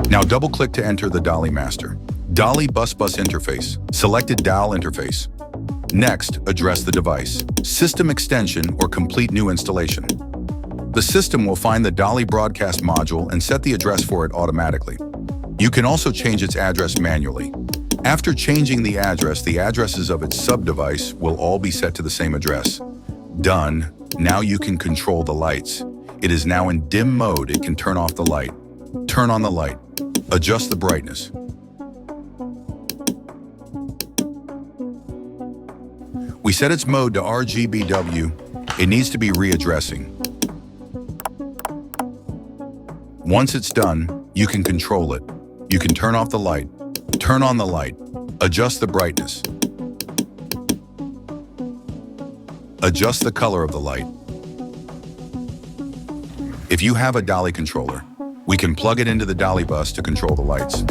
Now double-click to enter the DALI master. DALI bus interface. Selected DAL interface. Next, address the device. System extension or complete new installation. The system will find the DALI broadcast module and set the address for it automatically. You can also change its address manually. After changing the addresses of its sub-device will all be set to the same address. Done. Now you can control the lights. It is now in dim mode. It can turn off the light. Turn on the light. Adjust the brightness. We set its mode to RGBW. It needs to be readdressing. Once it's done, you can control it. You can turn off the light, turn on the light, adjust the brightness, adjust the color of the light. If you have a DALI controller, we can plug it into the DALI bus to control the lights.